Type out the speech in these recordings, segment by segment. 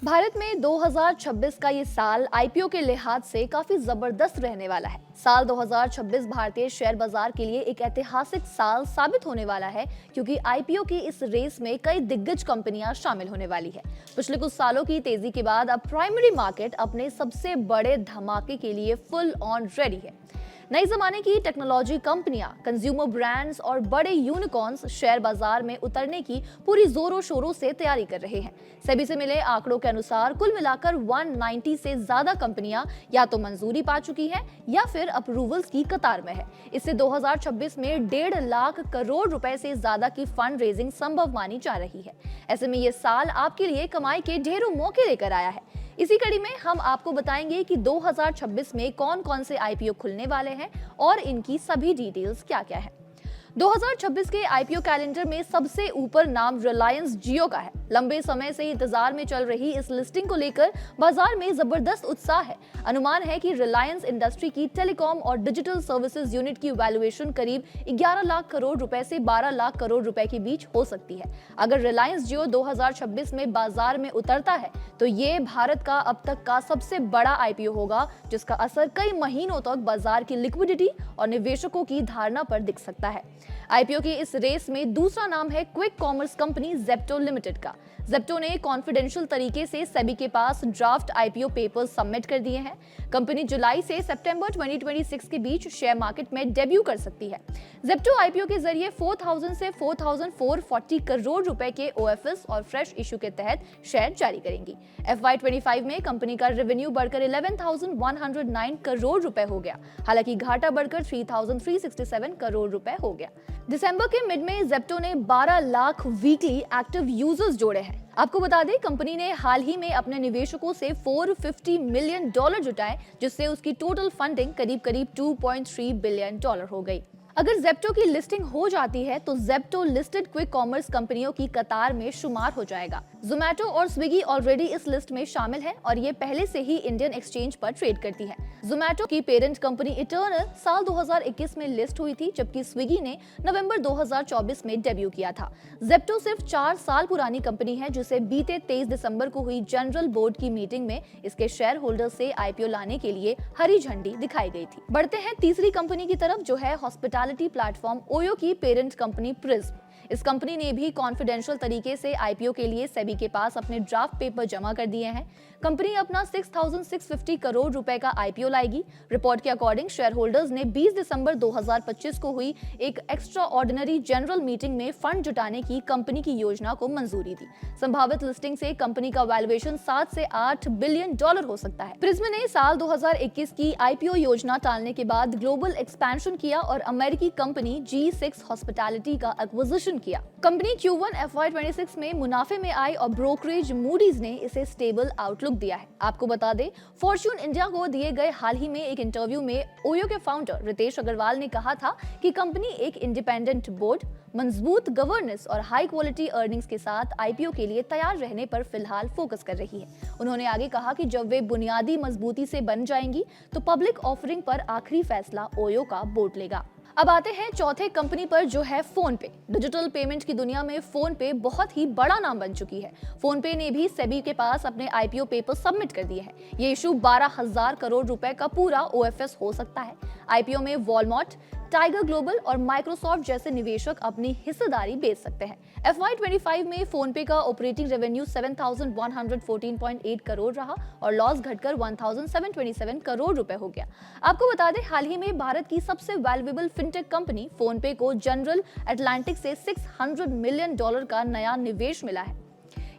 भारत में 2026 का ये साल आईपीओ के लिहाज से काफी जबरदस्त रहने वाला है। साल 2026 भारतीय शेयर बाजार के लिए एक ऐतिहासिक साल साबित होने वाला है, क्योंकि आईपीओ की इस रेस में कई दिग्गज कंपनियां शामिल होने वाली है। पिछले कुछ सालों की तेजी के बाद अब प्राइमरी मार्केट अपने सबसे बड़े धमाके के लिए फुल ऑन रेडी है। नए जमाने की टेक्नोलॉजी कंपनियां, कंज्यूमर ब्रांड्स और बड़े यूनिकॉर्न्स शेयर बाजार में उतरने की पूरी जोरों शोरों से तैयारी कर रहे हैं। सेबी से मिले आंकड़ों के अनुसार कुल मिलाकर 190 से ज्यादा कंपनियां या तो मंजूरी पा चुकी हैं या फिर अप्रूवल्स की कतार में है। इससे 2026 में 1.5 लाख करोड़ रुपए से ज्यादा की फंड रेजिंग संभव मानी जा रही है। ऐसे में ये साल आपके लिए कमाई के ढेरों मौके लेकर आया है। इसी कड़ी में हम आपको बताएंगे कि 2026 में कौन कौन से आईपीओ खुलने वाले हैं और इनकी सभी डिटेल्स क्या क्या है। 2026 के आईपीओ कैलेंडर में सबसे ऊपर नाम रिलायंस जियो का है। लंबे समय से इंतजार में चल रही इस लिस्टिंग को लेकर बाजार में जबरदस्त उत्साह है। अनुमान है कि रिलायंस इंडस्ट्री की टेलीकॉम और डिजिटल सर्विसेज यूनिट की वैल्यूएशन करीब 11 लाख करोड़ रुपए से 12 लाख करोड़ रुपए के बीच हो सकती है। अगर रिलायंस जियो 2026 में बाजार में उतरता है तो ये भारत का अब तक का सबसे बड़ा आईपीओ होगा, जिसका असर कई महीनों तक बाजार की लिक्विडिटी और निवेशकों की धारणा पर दिख सकता है। आईपीओ की इस रेस में दूसरा नाम है quick commerce company Zepto limited का। जेप्टो ने कॉन्फिडेंशियल तरीके से सेबी के पास ड्राफ्ट आईपीओ पेपर्स सबमिट कर दिए हैं। कंपनी जुलाई से सितंबर 2026 के बीच शेयर मार्केट में डेब्यू कर सकती है। जेप्टो आईपीओ के जरिए 4000 से 4440 करोड़ रुपए के ओएफएस और फ्रेश इशू के तहत शेयर जारी करेंगी। FY25 में कंपनी का रेवेन्यू बढ़कर 11,109 करोड़ रुपए हो गया, हालांकि घाटा बढ़कर 3,367 करोड़ रुपए हो गया। दिसंबर के मिड में जेप्टो ने 12 लाख वीकली एक्टिव यूजर्स जोड़े हैं। आपको बता दें, कंपनी ने हाल ही में अपने निवेशकों से $450 मिलियन जुटाए, जिससे उसकी टोटल फंडिंग करीब 2.3 बिलियन डॉलर हो गई। अगर जेप्टो की लिस्टिंग हो जाती है तो जेप्टो लिस्टेड क्विक कॉमर्स कंपनियों की कतार में शुमार हो जाएगा। जोमैटो और स्विगी ऑलरेडी इस लिस्ट में शामिल है और ये पहले से ही इंडियन एक्सचेंज पर ट्रेड करती है। जोमैटो की पेरेंट कंपनी इटर्नल साल 2021 में लिस्ट हुई थी, जबकि स्विगी ने नवंबर 2024 में डेब्यू किया था। जेप्टो सिर्फ 4 साल पुरानी कंपनी है, जिसे बीते 23 दिसंबर को हुई जनरल बोर्ड की मीटिंग में इसके शेयर होल्डर से आईपीओ लाने के लिए हरी झंडी दिखाई गई थी। बढ़ते हैं तीसरी कंपनी की तरफ, जो है हॉस्पिटैलिटी प्लेटफॉर्म ओयो की पेरेंट कंपनी प्रिज्म। इस कंपनी ने भी कॉन्फिडेंशियल तरीके से आईपीओ के लिए सेबी के पास अपने ड्राफ्ट पेपर जमा कर दिए हैं। कंपनी अपना 6,650 करोड़ रुपए का आईपीओ लाएगी। रिपोर्ट के अकॉर्डिंग शेयर होल्डर्स ने 20 दिसंबर 2025 को हुई एक एक्स्ट्रा ऑर्डिनरी जनरल मीटिंग में फंड जुटाने की कंपनी की योजना को मंजूरी दी। संभावित लिस्टिंग से कंपनी का वैल्यूएशन 7 से 8 बिलियन डॉलर हो सकता है। प्रिज्म ने साल 2021 की आईपीओ योजना टालने के बाद ग्लोबल एक्सपेंशन किया और अमेरिकी कंपनी G6 हॉस्पिटैलिटी का एक्विजिशन किया। कंपनी Q1 FY26 में मुनाफे में आई और ब्रोकरेज मूडीज ने इसे स्टेबल आउटलुक दिया है। आपको बता दें, फॉर्च्यून इंडिया को दिए गए हाल ही में एक इंटरव्यू में ओयो के फाउंडर रितेश अग्रवाल ने कहा था कि कंपनी एक इंडिपेंडेंट बोर्ड, मजबूत गवर्नेंस और हाई क्वालिटी अर्निंग्स के साथ आईपीओ के लिए तैयार रहने पर फिलहाल फोकस कर रही है। उन्होंने आगे कहा कि जब वे बुनियादी मजबूती से बन जाएंगी तो पब्लिक ऑफरिंग पर आखिरी फैसला ओयो का बोर्ड लेगा। अब आते हैं चौथे कंपनी पर, जो है फोन पे। डिजिटल पेमेंट की दुनिया में फोन पे बहुत ही बड़ा नाम बन चुकी है। फोन पे ने भी सेबी के पास अपने आईपीओ पेपर सबमिट कर दिए हैं। ये इशू 12,000 करोड़ रुपए का पूरा ओएफएस हो सकता है। आईपीओ में वॉलमार्ट, टाइगर ग्लोबल और माइक्रोसॉफ्ट जैसे निवेशक अपनी हिस्सेदारी बेच सकते हैं। FY25 में फोन पे का ऑपरेटिंग रेवेन्यू 7,114.8 करोड़ रहा और लॉस घटकर 1,727 करोड़ रुपए हो गया। आपको बता दें, हाल ही में भारत की सबसे वैल्यूएबल फिनटेक कंपनी फोन पे को जनरल अटलांटिक से $600 मिलियन का नया निवेश मिला है।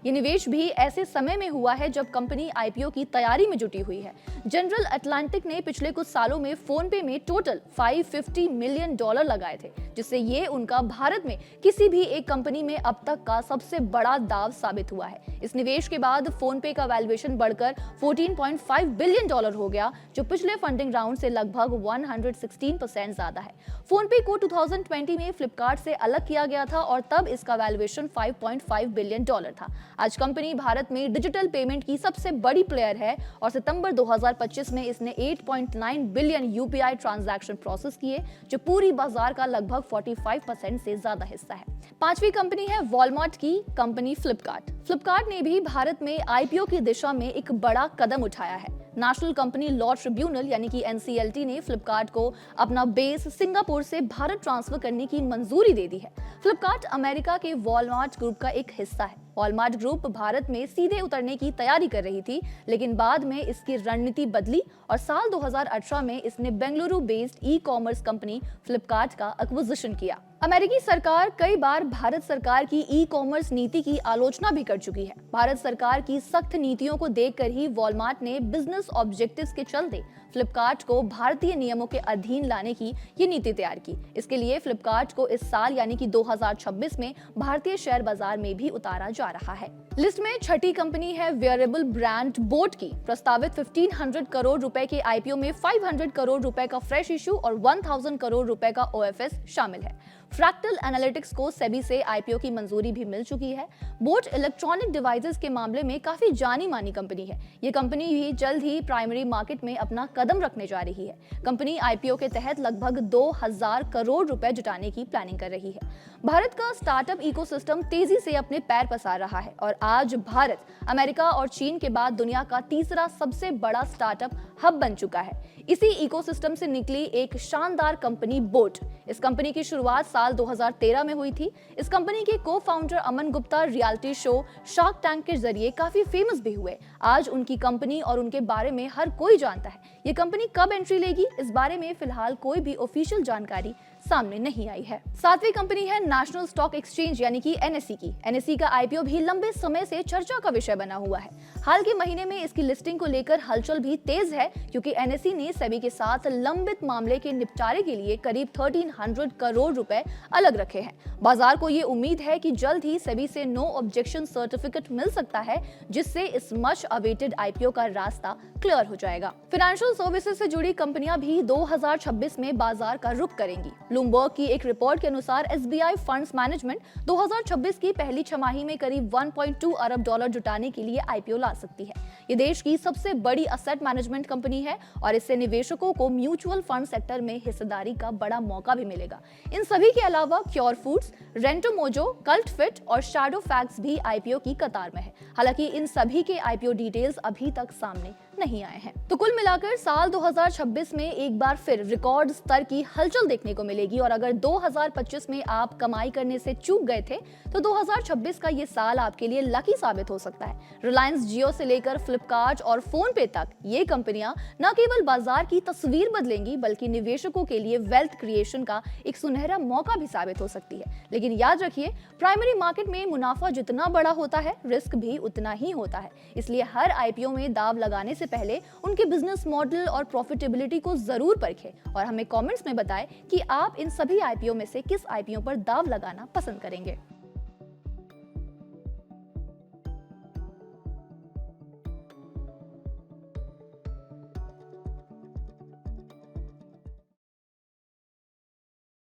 ये निवेश भी ऐसे समय में हुआ है जब कंपनी आईपीओ की तैयारी में जुटी हुई है। जनरल अटलांटिक ने पिछले कुछ सालों में फोन पे में टोटल $550 मिलियन लगाए थे, जिससे ये उनका भारत में किसी भी एक कंपनी में अब तक का सबसे बड़ा दाव साबित हुआ है। इस निवेश के बाद फोन पे का वैल्यूएशन बढ़कर $14.5 बिलियन हो गया, जो पिछले फंडिंग राउंड से लगभग 116% ज्यादा है। फोन पे को 2020 में फ्लिपकार्ट से अलग किया गया था और तब इसका वैल्यूएशन $5.5 बिलियन था। आज कंपनी भारत में डिजिटल पेमेंट की सबसे बड़ी प्लेयर है और सितंबर 2025 में इसने 8.9 बिलियन यूपीआई ट्रांजैक्शन प्रोसेस किए, जो पूरी बाजार का लगभग 45% से ज्यादा हिस्सा है। पांचवी कंपनी है वॉलमार्ट की कंपनी फ्लिपकार्ट। फ्लिपकार्ट ने भी भारत में आईपीओ की दिशा में एक बड़ा कदम उठाया है। नेशनल कंपनी लॉ ट्रिब्यूनल यानी कि एनसीएलटी ने फ्लिपकार्ट को अपना बेस सिंगापुर से भारत ट्रांसफर करने की मंजूरी दे दी है। फ्लिपकार्ट अमेरिका के वॉलमार्ट ग्रुप का एक हिस्सा है। वॉलमार्ट ग्रुप भारत में सीधे उतरने की तैयारी कर रही थी, लेकिन बाद में इसकी रणनीति बदली और साल 2018 में इसने Bengaluru based e commerce company Flipkart का एक्विजिशन किया। अमेरिकी सरकार कई बार भारत सरकार की ई कॉमर्स नीति की आलोचना भी कर चुकी है। भारत सरकार की सख्त नीतियों को देखकर ही वॉलमार्ट ने बिजनेस ऑब्जेक्टिव्स के चलते फ्लिपकार्ट को भारतीय नियमों के अधीन लाने की ये नीति तैयार की। इसके लिए फ्लिपकार्ट को इस साल यानी कि 2026 में भारतीय शेयर बाजार में भी उतारा जा रहा है। लिस्ट में छठी कंपनी है वेयरेबल ब्रांड बोट की। प्रस्तावित 1500 करोड़ रुपए के आईपीओ में 500 करोड़ रुपए का फ्रेश इशू और 1000 करोड़ रुपए का ओएफएस शामिल है। फ्रैक्टल एनालिटिक्स को सेबी से आईपीओ की मंजूरी भी मिल चुकी है। बोट इलेक्ट्रॉनिक डिवाइसेस के मामले में काफी जानी मानी कंपनी है। ये कंपनी भी जल्द ही प्राइमरी मार्केट में अपना कदम रखने जा रही है। कंपनी आईपीओ के तहत लगभग 2000 करोड़ रुपए जुटाने की प्लानिंग कर रही है। भारत का स्टार्टअप इकोसिस्टम तेजी से अपने पैर पसार रहा है और आज भारत अमेरिका और चीन के बाद दुनिया का तीसरा सबसे बड़ा स्टार्टअप हब बन चुका है। इसी इकोसिस्टम से निकली एक शानदार कंपनी बोट। इस कंपनी की शुरुआत साल 2013 में हुई थी। इस कंपनी के को founder Aman Gupta reality show Shark Tank के जरिए काफी फेमस भी हुए। आज उनकी कंपनी और उनके बारे में हर कोई जानता है। ये कंपनी कब एंट्री लेगी, इस बारे में फिलहाल कोई भी ऑफिशियल जानकारी सामने नहीं आई है। सातवीं कंपनी है नेशनल स्टॉक एक्सचेंज यानी कि एनएसई की। एनएसई का आईपीओ भी लंबे समय से चर्चा का विषय बना हुआ है। हाल के महीने में इसकी लिस्टिंग को लेकर हलचल भी तेज है, क्योंकि एनएसई ने सेबी के साथ लंबित मामले के निपटारे के लिए करीब 1300 करोड़ रुपए अलग रखे हैं। बाजार को ये उम्मीद है कि जल्द ही सेबी से नो ऑब्जेक्शन सर्टिफिकेट मिल सकता है, जिससे इस मच अवेटेड आईपीओ का रास्ता क्लियर हो जाएगा। फाइनेंशियल सर्विसेज से जुड़ी कंपनियां भी 2026 में बाजार का रुख करेंगी। ब्लूमबर्ग की एक रिपोर्ट के अनुसार एसबीआई फंड्स मैनेजमेंट 2026 की पहली छमाही में करीब 1.2 अरब डॉलर जुटाने के लिए आईपीओ ला सकती है। ये देश की सबसे बड़ी असेट मैनेजमेंट कंपनी है और इससे निवेशकों को म्यूचुअल फंड सेक्टर में हिस्सेदारी का बड़ा मौका भी मिलेगा। इन सभी के अलावा Cure Foods, RentoMojo, Cult Fit और शैडो फैक्ट्स भी आईपीओ की कतार में है। हालांकि इन सभी के आईपीओ डिटेल्स अभी तक सामने नहीं आए हैं। तो कुल मिलाकर साल 2026 में एक बार फिर रिकॉर्ड स्तर की हलचल देखने को मिलेगी और अगर 2025 में आप कमाई करने से चूक गए थे तो 2026 का ये साल आपके लिए लकी साबित हो सकता है। रिलायंस जियो से लेकर फ्लिपकार्ट और फोन पे तक ये कंपनियां न केवल बाजार की तस्वीर बदलेंगी बल्कि निवेशकों के लिए वेल्थ क्रिएशन का एक सुनहरा मौका भी साबित हो सकती है। लेकिन याद रखिए, प्राइमरी मार्केट में मुनाफा जितना बड़ा होता है, रिस्क भी उतना ही होता है। इसलिए हर आईपीओ में दाव लगाने से पहले उनके बिजनेस मॉडल और प्रॉफिटेबिलिटी को जरूर परखें और हमें कमेंट्स में बताएं कि आप इन सभी आईपीओ में से किस आईपीओ पर दाव लगाना पसंद करेंगे।